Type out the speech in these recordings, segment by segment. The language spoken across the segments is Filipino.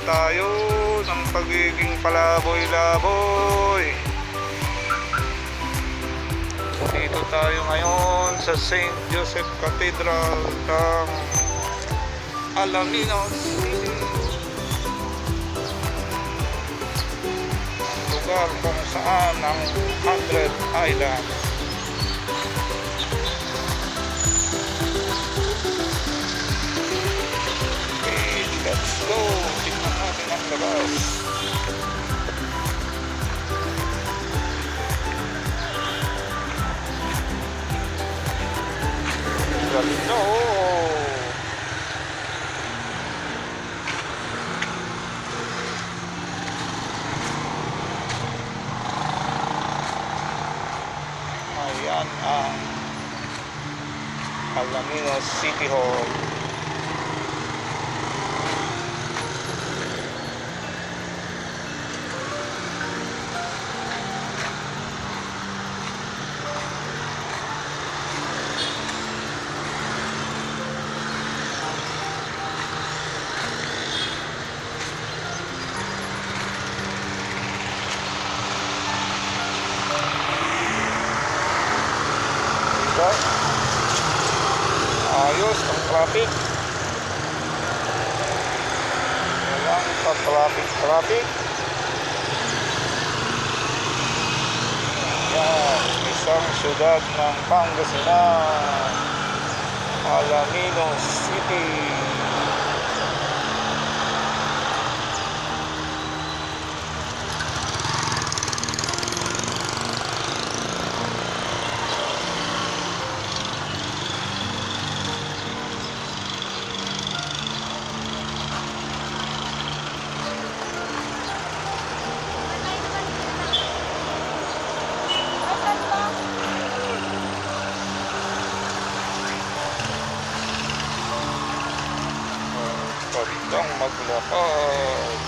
tayo ng pagiging palaboy-laboy. Dito tayo ngayon sa St. Joseph Cathedral ng Alaminos City, lugar kung saan ang 100 Islands. Okay, let's go. Tingnan natin ang labas. Ganda, oh. Ayan ang Alaminos City Hall. Ayos ang traffic. Walang traffic. Yan, isang syudad ng Pangasinan, Alaminos City. Pagdang maglakad.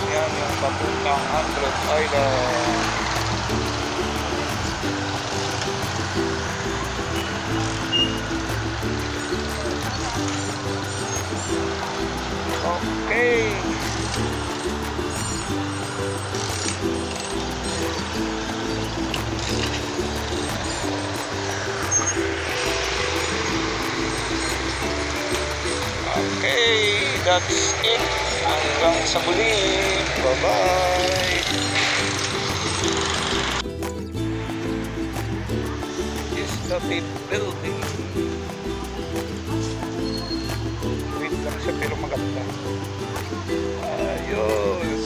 Yan yung papuntang 100 Island. Okay. Okay, that's it. Hanggang sa muli. Bye-bye. This is the big building. Wait lang siya pero maganda. Ayos.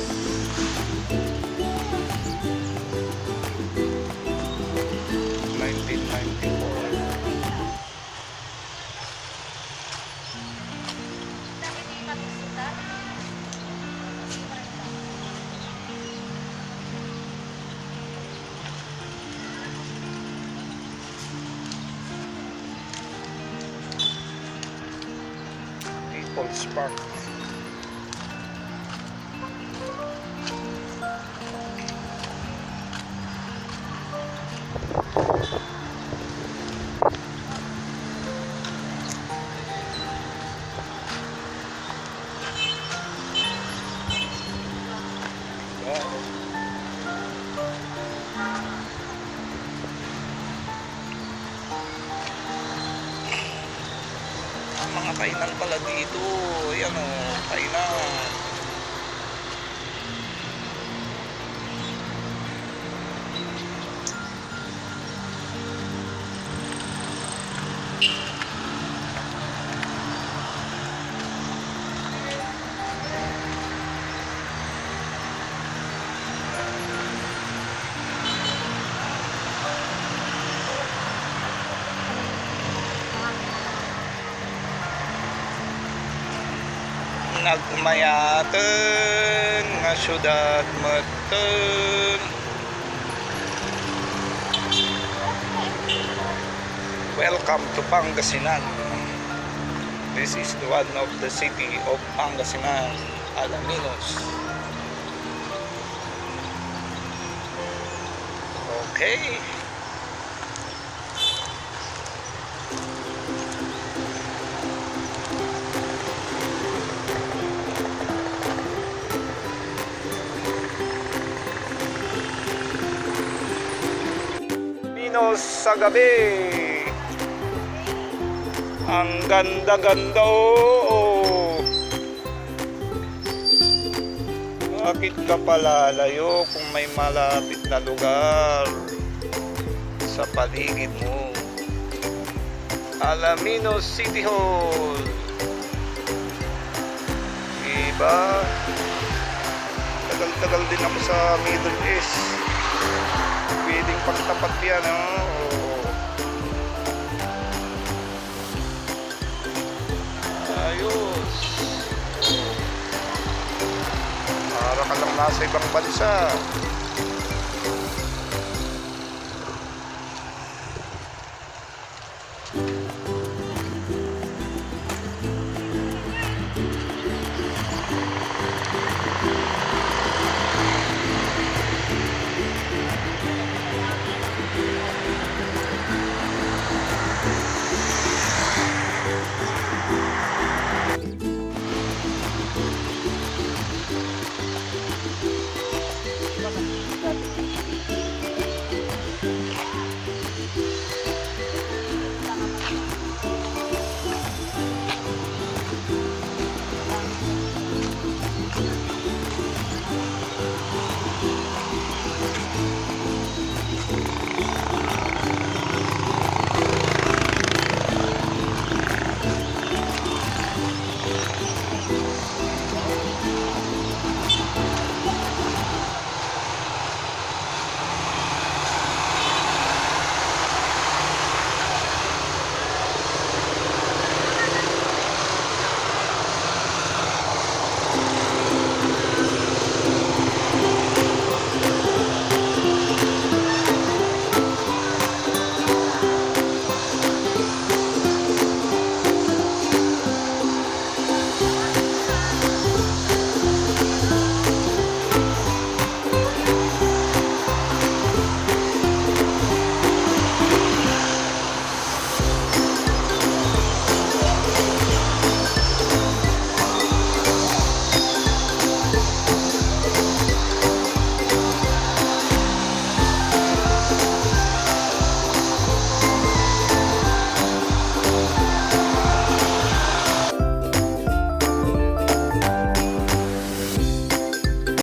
People's Park. Mga kainan pala dito. Ayan o, kainan. Nagmayaten nga syudad maten. Welcome to Pangasinan. This is the one of the city of Pangasinan, Alaminos. Okay. Pinos sa gabi. Ang ganda-ganda, oh. Bakit ka palalayo kung may malapit na lugar sa paligid mo? Alaminos City Hall. Diba? Tagal-tagal din ako sa Middle East. Pwedeng pagtapat yan, oh. Ayos. Para ka lang nasa ibang bansa.